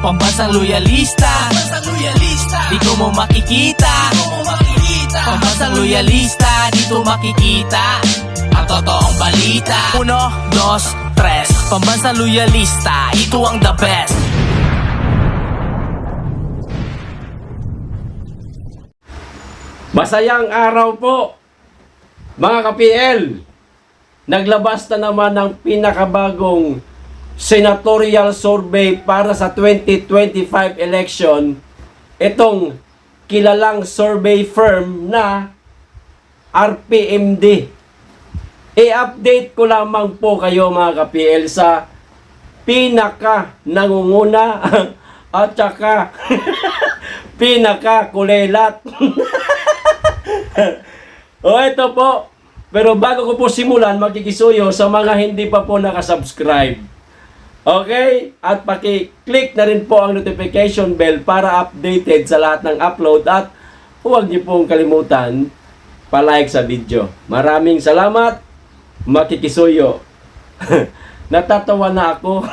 Pambansang loyalista, dito mo makikita. Pambansang loyalista, dito makikita ang totoong balita. 1, 2, 3, Pambansang loyalista, ito ang the best. Masayang araw po, mga ka-PL. Naglabas na naman ng pinakabagong senatorial survey para sa 2025 election. Itong kilalang survey firm na RPMD. I-update ko lamang po kayo, mga ka-PL, sa pinaka nangunguna at saka pinaka kulelat. O ito po. Pero bago ko po simulan, makikisuyo sa mga hindi pa po nakasubscribe. Okay? At paki-click na rin po ang notification bell para updated sa lahat ng upload. At huwag niyo pong kalimutan pa-like sa video. Maraming salamat. Makikisuyo. Natatawa na ako.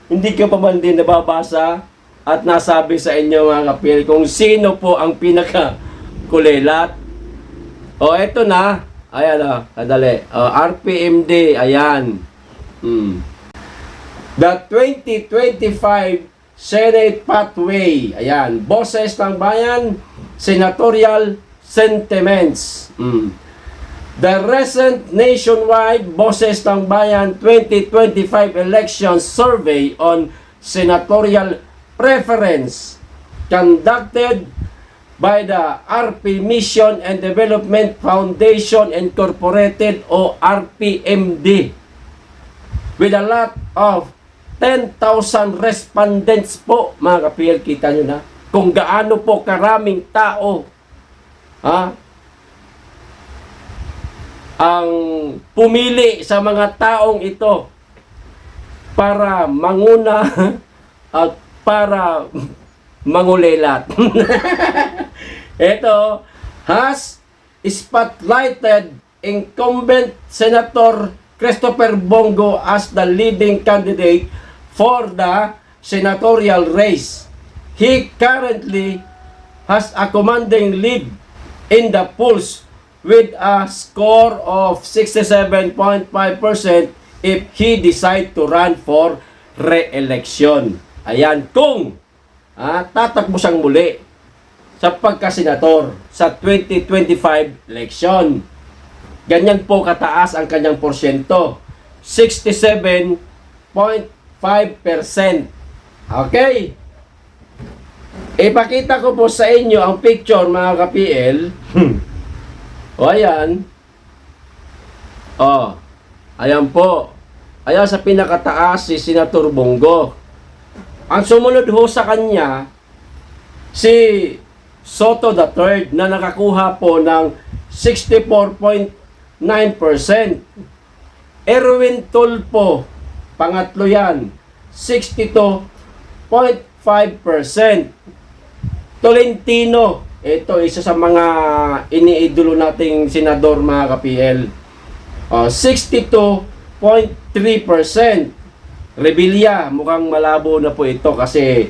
Hindi ko pa man din nababasa at nasabi sa inyo, mga kapil, kung sino po ang pinaka-kulelat. O, eto na. Ayan o, kadali. O, RPMD, ayan. The 2025 Senate Pathway. Ayan. Boses ng Bayan, Senatorial Sentiments. The recent nationwide Boses ng Bayan 2025 Elections Survey on Senatorial Preference conducted by the RP Mission and Development Foundation Incorporated o RPMD with a lot of 10,000 respondents po, mga ka-PL. Kita nyo na kung gaano po karaming tao ang pumili sa mga taong ito para manguna at para mangulelat. Ito has spotlighted incumbent Senator Christopher Bongo as the leading candidate for the senatorial race. He currently has a commanding lead in the polls with a score of 67.5% if he decide to run for re-election. Ayan, kung tatakbo siyang muli sa pagka-senator sa 2025 election. Ganyan po kataas ang kanyang porsyento. 67.5%. Okay? Ipakita ko po sa inyo ang picture, mga ka-PL. O, ayan. O, ayan po. Ayan sa pinakataas si Senator Bongo. Ang sumunod ho sa kanya, si Soto III na nakakuha po ng 64.9%. Erwin Tulfo, pangatlo yan, 62.5%. Tolentino, ito isa sa mga iniidolo nating senador, mga ka-PL, 62.3%. Rebilla, mukhang malabo na po ito kasi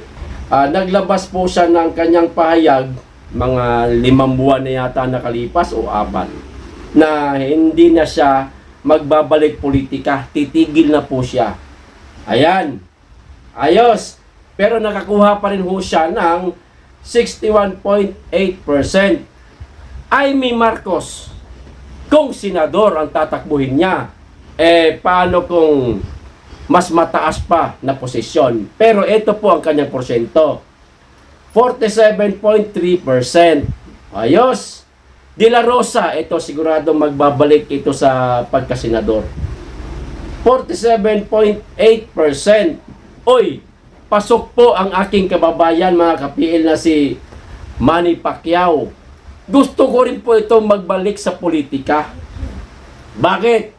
naglabas po siya ng kanyang pahayag mga 5 buwan na yata nakalipas o 4 na hindi na siya magbabalik politika, titigil na po siya. Ayan, ayos, pero nakakuha pa rin ho siya ng 61.8%. Amy Marcos, kung senador ang tatakbuhin niya, paano kung mas mataas pa na posisyon? Pero ito po ang kanyang porsyento, 47.3%. Ayos. De La Rosa, ito sigurado magbabalik ito sa pagkasenador, 47.8%. Oy, pasok po ang aking kababayan, mga ka-PL, na si Manny Pacquiao. Gusto ko rin po ito magbalik sa politika. Bakit?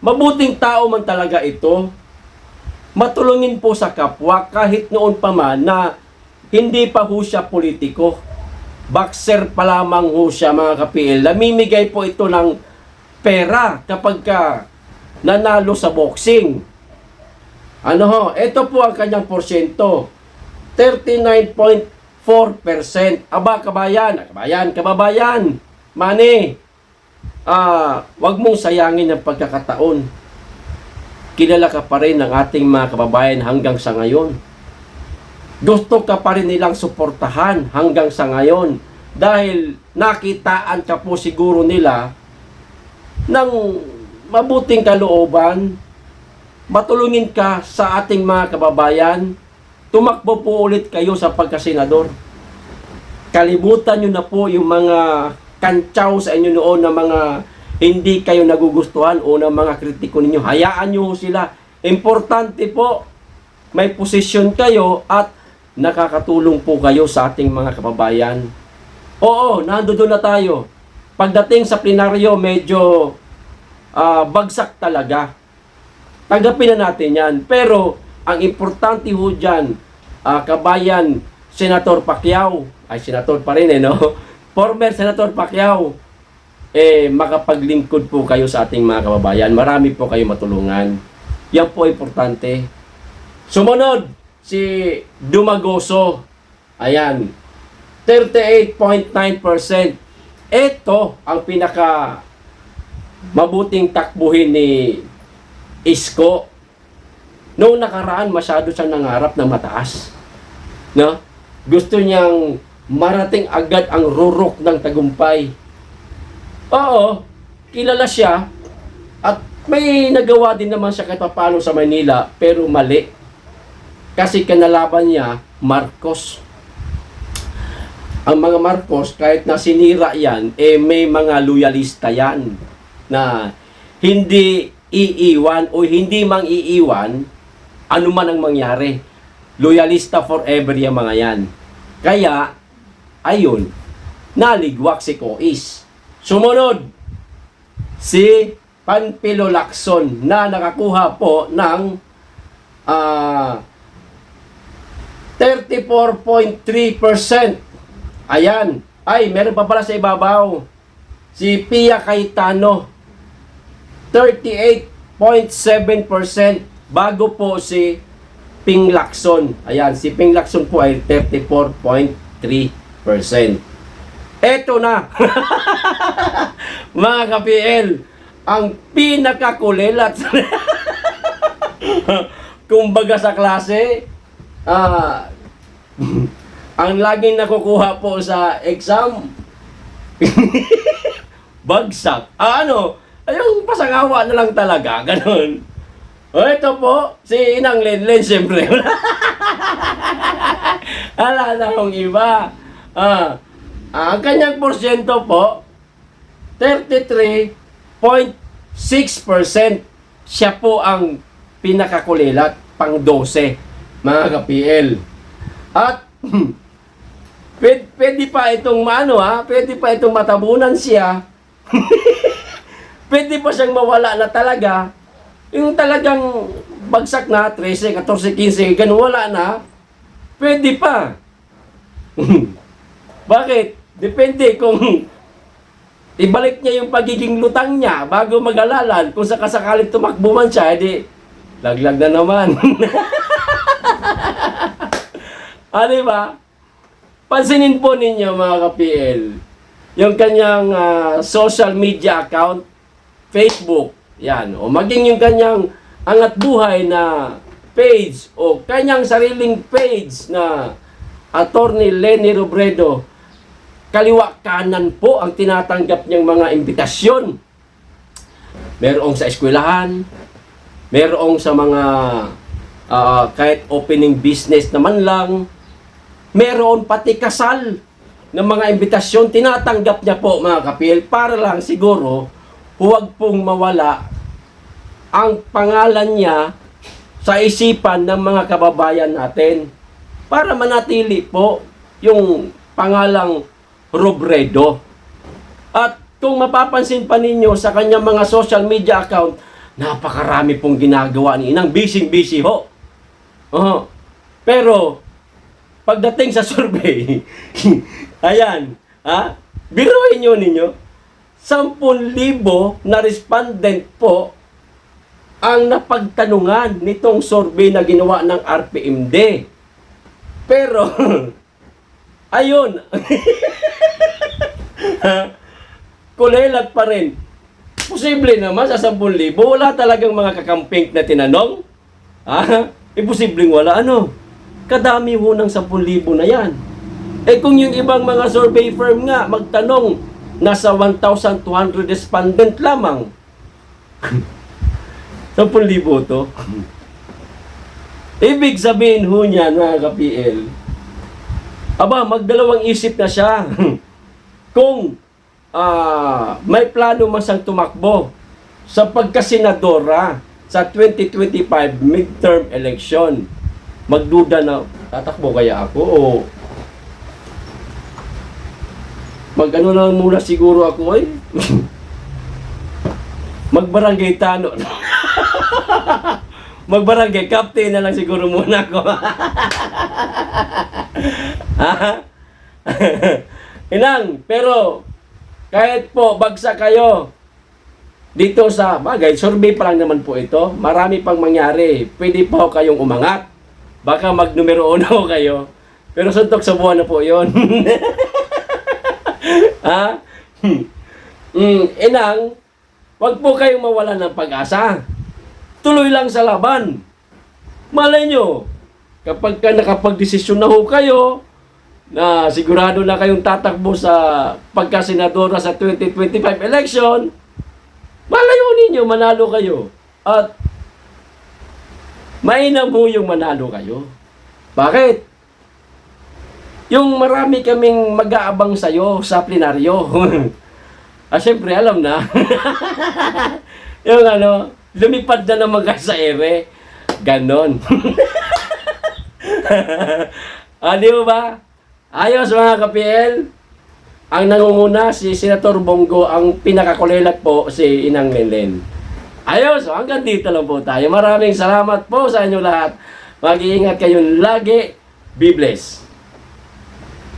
Mabuting tao man talaga ito. Matulungin po sa kapwa kahit noon pa man na hindi pa ho siya politiko. Boxer pa lamang ho siya, mga ka-PL. Namimigay po ito ng pera kapag nanalo sa boxing. Ano ho, ito po ang kanyang porsyento. 39.4%. Aba, kababayan, Manny, wag mong sayangin ang pagkakataon. Kilala ka pa rin ng ating mga kababayan hanggang sa ngayon. Gusto ka pa rin nilang suportahan hanggang sa ngayon. Dahil nakitaan ka po siguro nila ng mabuting kalooban, matulungin ka sa ating mga kababayan, tumakbo po ulit kayo sa pagkasenador. Kalimutan nyo na po yung mga kantsaw sa inyo noon na mga hindi kayo nagugustuhan o ng mga kritiko ninyo. Hayaan nyo sila. Importante po, may posisyon kayo at nakakatulong po kayo sa ating mga kababayan. Oo, nandoon na tayo. Pagdating sa plenaryo, medyo bagsak talaga. Tanggapin na natin yan. Pero, ang importante ho dyan, kabayan, Senator Pacquiao, ay senator pa rin no? Former Senator Pacquiao, makapaglingkod po kayo sa ating mga kababayan. Marami po kayo matulungan. Yan po importante. Sumunod, si Dumagoso. Ayan, 38.9%. Ito ang pinaka mabuting takbuhin ni Isko. Noong nakaraan, masyado siyang nangarap ng mataas. No? Gusto niyang marating agad ang rurok ng tagumpay. Oo, kilala siya at may nagawa din naman siya kahit paano sa Manila, pero mali. Kasi kanalaban niya, Marcos. Ang mga Marcos, kahit na sinira yan, may mga loyalista yan na hindi iiwan o hindi mang iiwan anuman ang mangyari. Loyalista forever yung mga yan. Kaya, ayun, naligwak si Cois. Sumunod, si Panfilo Lacson na nakakuha po ng 34.3%. Ayan. Ay, meron pa pala sa ibabaw. Si Pia Cayetano, 38.7%. Bago po si Ping Lacson. Ayan, si Ping Lacson po ay 34.3%. Eto na. Mga ka-PL, ang pinakakulilat. Kumbaga sa klase, ang laging nakukuha po sa exam, bagsak. Ano? Ayong pasangawa na lang talaga. Ganon. O ito po, si Inang Lenlen, siyempre. Wala na akong iba. Ang kanyang porsyento po, 33.6%. Siya po ang pinakakulilat, pang 12, mga ka-PL. At, pwede pa itong pwede pa itong matabunan siya. Pwede pa siyang mawala na talaga. Yung talagang bagsak na, 13, 14, 15, ganun, wala na. Pwede pa. Bakit? Depende kung ibalik niya yung pagiging lutang niya bago mag-alalan. Kung sakasakalit tumakbo man siya, edi laglag na naman. Diba? Pansinin po ninyo mga ka-PL, yung kanyang social media account, Facebook, yan, o maging yung kanyang angat buhay na page o kanyang sariling page na Attorney Leni Robredo, kaliwa kanan po ang tinatanggap niyang mga imbitasyon. Merong sa eskwelahan, merong sa mga kahit opening business naman lang, meron pati kasal ng mga imbitasyon, tinatanggap niya po mga ka-PL, para lang siguro huwag pong mawala ang pangalan niya sa isipan ng mga kababayan natin, para manatili po yung pangalang Robredo. At kung mapapansin pa ninyo sa kanyang mga social media account, napakarami pong ginagawa ni Inang, busy ho. Pero pagdating sa survey, ayan, biruin nyo ninyo, 10,000 na respondent po, ang napagtanungan nitong survey na ginawa ng RPMD. Pero, ayun, kulelat pa rin. Posible naman sa 10,000, wala talagang mga kakamping na tinanong. Imposibleng wala. Ano? Kadami ho ng 10,000 na yan. Kung yung ibang mga survey firm nga magtanong, nasa 1,200 respondent lamang. 10,000 to. Ibig sabihin ho niyan, mga ka-PL, magdalawang isip na siya. Kung may plano man siyang tumakbo sa pagkasenadora sa 2025 midterm election, magduda na, tatakbo kaya ako o mag-ano lang muna siguro ako ay magbarangay tanod. Magbarangay captain na lang siguro muna ako. Inang, pero kahit po bagsak kayo dito sa bagay, survey pa lang naman po ito. Marami pang mangyari. Pwede po kayong umangat. Baka mag numero 1 kayo. Pero suntok sa buwan na po yun. Inang, wag po kayong mawalan ng pag-asa. Tuloy lang sa laban. Malay nyo, kapag nakapag-desisyon na ho kayo, na sigurado na kayong tatakbo sa pagkasenadora sa 2025 election, malayo ninyo, manalo kayo. At mainam ho yung manalo kayo. Bakit? Yung marami kaming mag-aabang sa'yo sa plenaryo. Siyempre, alam na. Yung lumipad na naman ka sa ere. Ganon. Di ba? Ayos mga ka-PL. Ang nangunguna si Senator Bongo, ang pinakakulelat po si Inang Lenlen. Ayos, hanggang dito lang po tayo. Maraming salamat po sa inyo lahat. Mag-iingat kayo lagi. Be blessed.